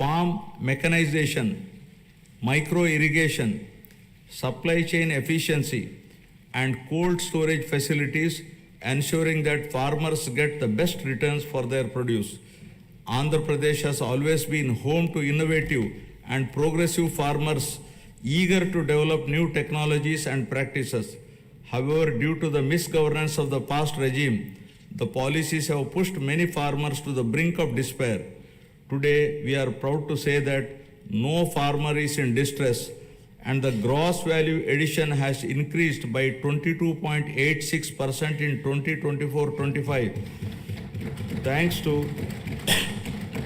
farm mechanization, micro irrigation, supply chain efficiency, and cold storage facilities, ensuring that farmers get the best returns for their produce. Andhra Pradesh has always been home to innovative and progressive farmers eager to develop new technologies and practices. However, due to the misgovernance of the past regime, the policies have pushed many farmers to the brink of despair. Today, we are proud to say that no farmer is in distress, and the gross value addition has increased by 22.86% in 2024-25, thanks to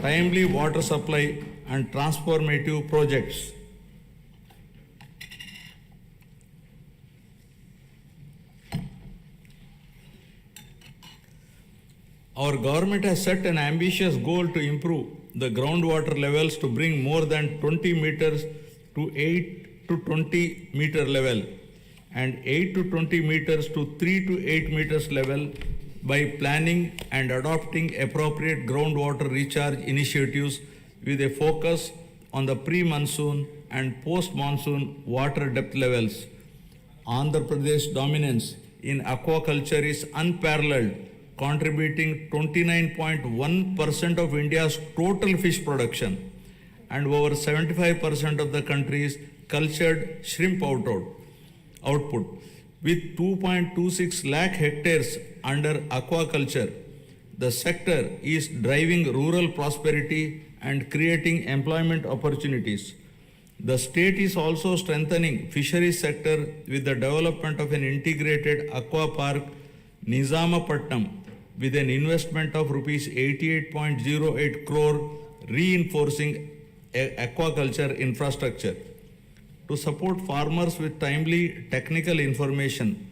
timely water supply and transformative projects. Our government has set an ambitious goal to improve the groundwater levels to bring more than 20 meters to 8 to 20 meter level and 8 to 20 meters to 3 to 8 meters level by planning and adopting appropriate groundwater recharge initiatives with a focus on the pre-monsoon and post-monsoon water depth levels. Andhra Pradesh dominance in aquaculture is unparalleled, contributing 29.1% of India's total fish production and over 75% of the country's cultured shrimp output. With 2.26 lakh hectares under aquaculture, the sector is driving rural prosperity and creating employment opportunities. The state is also strengthening fisheries sector with the development of an integrated aqua park, Nizamapatnam, with an investment of rupees 88.08 crore, reinforcing aquaculture infrastructure. To support farmers with timely technical information,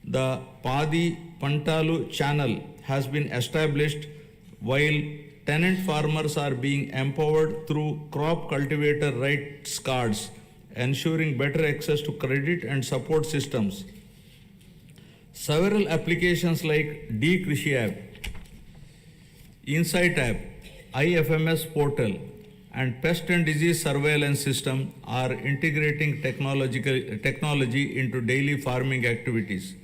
the Padi Pantalu channel has been established, while tenant farmers are being empowered through crop cultivator rights cards, ensuring better access to credit and support systems. Several applications like D-Krishi app, Insight app, IFMS portal, and pest and disease surveillance system are integrating technology into daily farming activities.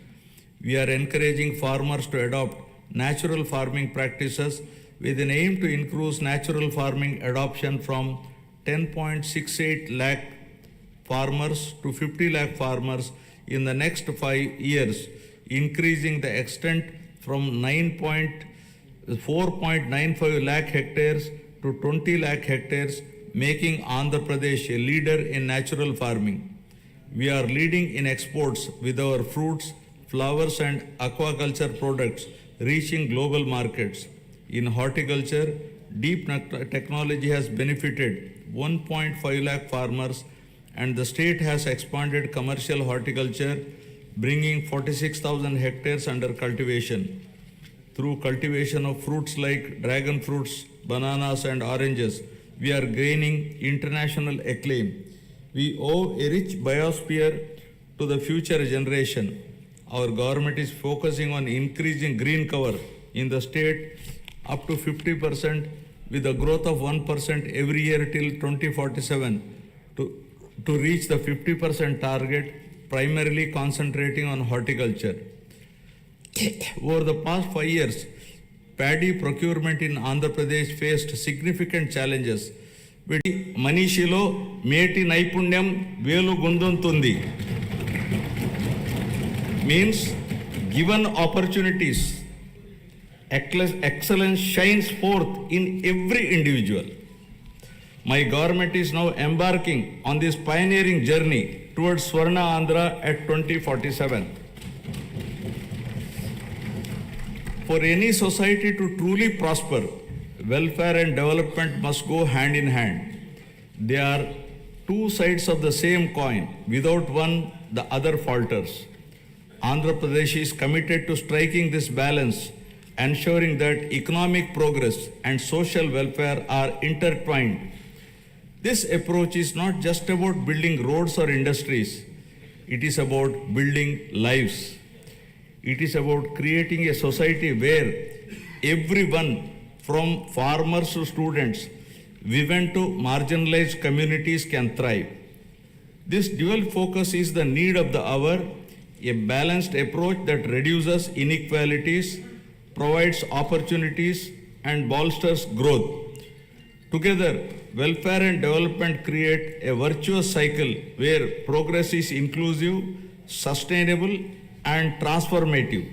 We are encouraging farmers to adopt natural farming practices with an aim to increase natural farming adoption from 10.68 lakh farmers to 50 lakh farmers in the next 5 years, increasing the extent from 4.95 lakh hectares to 20 lakh hectares, making Andhra Pradesh a leader in natural farming. We are leading in exports with our fruits, flowers and aquaculture products reaching global markets. In horticulture, deep technology has benefited 1.5 lakh farmers, and the state has expanded commercial horticulture, bringing 46,000 hectares under cultivation. Through cultivation of fruits like dragon fruits, bananas and oranges, we are gaining international acclaim. We owe a rich biosphere to the future generation. Our government is focusing on increasing green cover in the state up to 50% with a growth of 1% every year till 2047 to reach the 50% target, primarily concentrating on horticulture. Over the past 5 years, paddy procurement in Andhra Pradesh faced significant challenges. Manishilo meti naipunyam velu gunduntundi means given opportunities, excellence shines forth in every individual. My government is now embarking on this pioneering journey towards Swarna Andhra at 2047. For any society to truly prosper, welfare and development must go hand in hand. They are two sides of the same coin. Without one, the other falters. Andhra Pradesh is committed to striking this balance, ensuring that economic progress and social welfare are intertwined. This approach is not just about building roads or industries. It is about building lives. It is about creating a society where everyone, from farmers to students, women to marginalized communities can thrive. This dual focus is the need of the hour, a balanced approach that reduces inequalities, provides opportunities, and bolsters growth. Together, welfare and development create a virtuous cycle where progress is inclusive, sustainable, and transformative.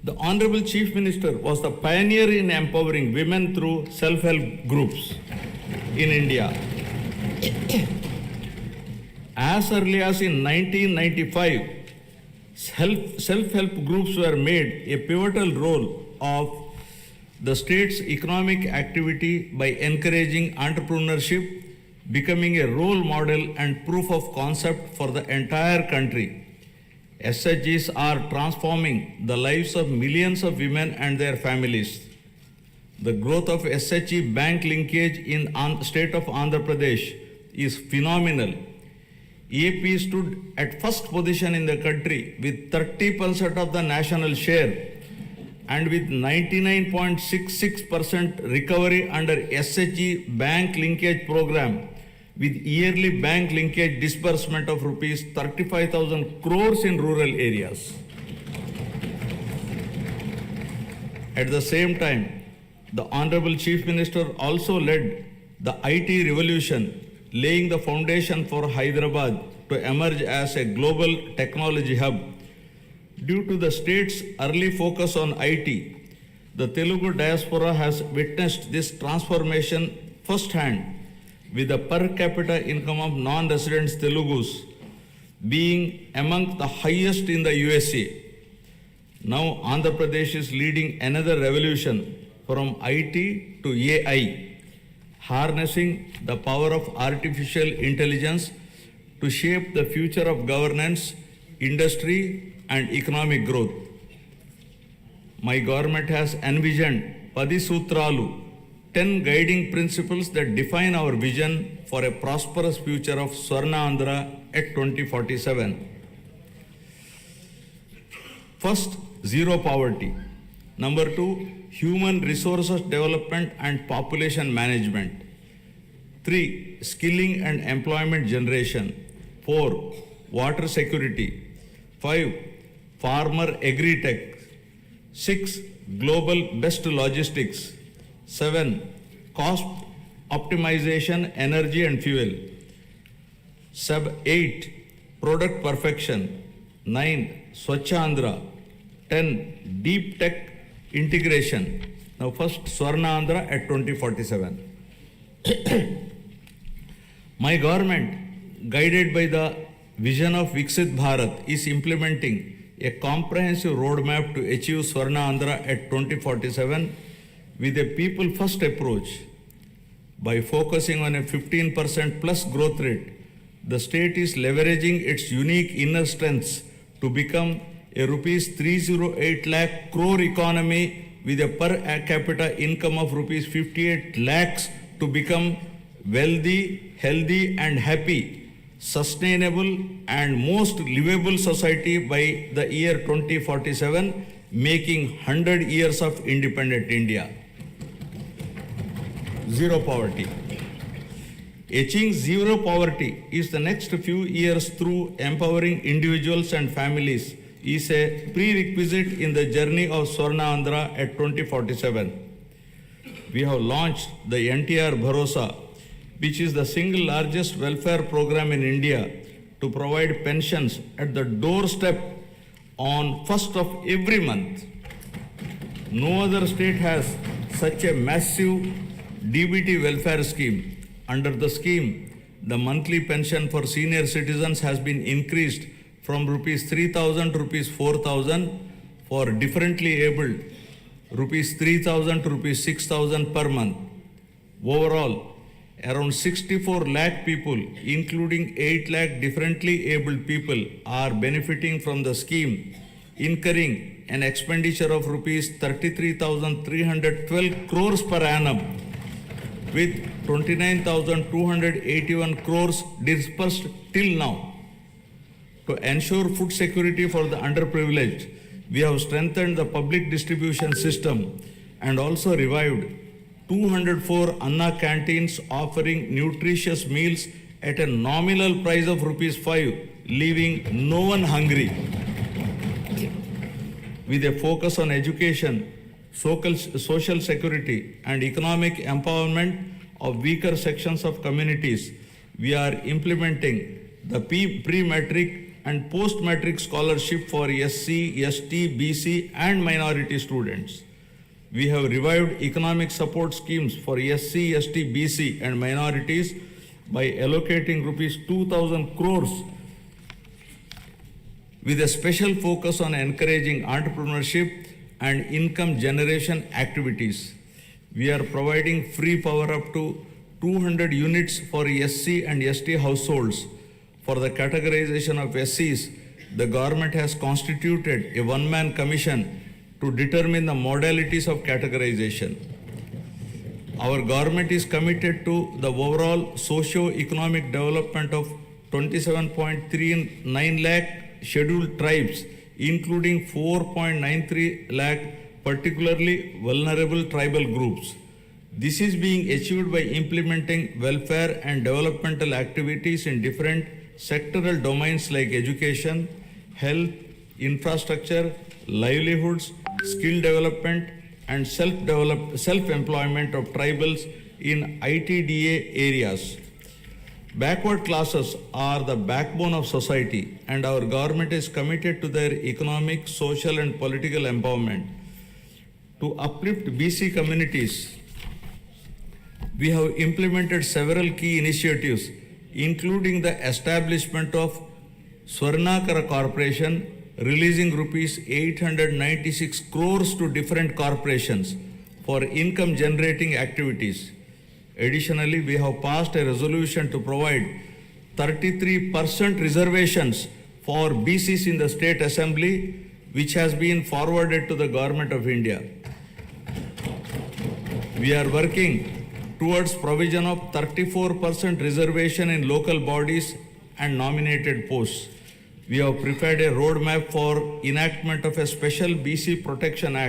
The Honorable Chief Minister was the pioneer in empowering women through self-help groups in India. As early as in 1995, self-help groups were made a pivotal role of the state's economic activity by encouraging entrepreneurship, becoming a role model and proof of concept for the entire country. SHGs are transforming the lives of millions of women and their families. The growth of SHG bank linkage in the state of Andhra Pradesh is phenomenal. AP stood at first position in the country with 30% of the national share and with 99.66% recovery under SHG bank linkage program, with yearly bank linkage disbursement of rupees 35,000 crores in rural areas. At the same time, the Honorable Chief Minister also led the IT revolution, laying the foundation for Hyderabad to emerge as a global technology hub. Due to the state's early focus on IT, the Telugu diaspora has witnessed this transformation firsthand, with the per capita income of non-resident Telugus being among the highest in the USA. Now Andhra Pradesh is leading another revolution from IT to AI, harnessing the power of artificial intelligence to shape the future of governance, industry, and economic growth. My government has envisioned Padi Sutralu, 10 guiding principles that define our vision for a prosperous future of Swarna Andhra at 2047. First, zero poverty. Number 2, human resources development and population management. 3, skilling and employment generation. 4, water security. 5, farmer agri-tech. 6, global best logistics. 7, cost optimization, energy and fuel. 8, product perfection. 9, Swachha Andhra. 10, deep tech integration. Now first, Swarna Andhra at 2047. My government, guided by the vision of Viksit Bharat, is implementing a comprehensive roadmap to achieve Swarna Andhra at 2047 with a people-first approach. By focusing on a 15% plus growth rate, the state is leveraging its unique inner strengths to become a rupees 308 lakh crore economy with a per capita income of rupees 58 lakhs to become wealthy, healthy and happy, sustainable and most livable society by the year 2047, making 100 years of independent India. Zero poverty. Achieving zero poverty is the next few years through empowering individuals and families is a prerequisite in the journey of Swarna Andhra at 2047. We have launched the NTR Bharosa, which is the single largest welfare program in India to provide pensions at the doorstep on 1st of every month. No other state has such a massive DBT welfare scheme. Under the scheme, the monthly pension for senior citizens has been increased from rupees 3,000 to rupees 4,000, for differently abled rupees 3,000 to rupees 6,000 per month. Overall, around 64 lakh people, including 8 lakh differently abled people, are benefiting from the scheme, incurring an expenditure of rupees 33,312 crores per annum, with 29,281 crores disbursed till now. To ensure food security for the underprivileged, We have strengthened the public distribution system and also revived 204 Anna canteens offering nutritious meals at a nominal price of rupees 5, leaving no one hungry. With a focus on education, social security, and economic empowerment of weaker sections of communities, we are implementing the pre-matric and post-matric scholarship for SC, ST, BC, and minority students. We have revived economic support schemes for SC, ST, BC, and minorities by allocating rupees 2,000 crores with a special focus on encouraging entrepreneurship and income generation activities. We are providing free power up to 200 units for SC and ST households. For the categorization of SCs, the government has constituted a one-man commission to determine the modalities of categorization. Our government is committed to the overall socio-economic development of 27.39 lakh scheduled tribes, including 4.93 lakh particularly vulnerable tribal groups. This is being achieved by implementing welfare and developmental activities in different sectoral domains like education, health, infrastructure, livelihoods, skill development, and self-employment of tribals in ITDA areas. Backward classes are the backbone of society, and our government is committed to their economic, social, and political empowerment. To uplift BC communities, we have implemented several key initiatives, including the establishment of Swarnakara Corporation, releasing rupees 896 crores to different corporations for income generating activities. Additionally, we have passed a resolution to provide 33% reservations for BCs in the State Assembly, which has been forwarded to the Government of India. We are working towards provision of 34% reservation in local bodies and nominated posts. We have prepared a roadmap for enactment of a special BC Protection Act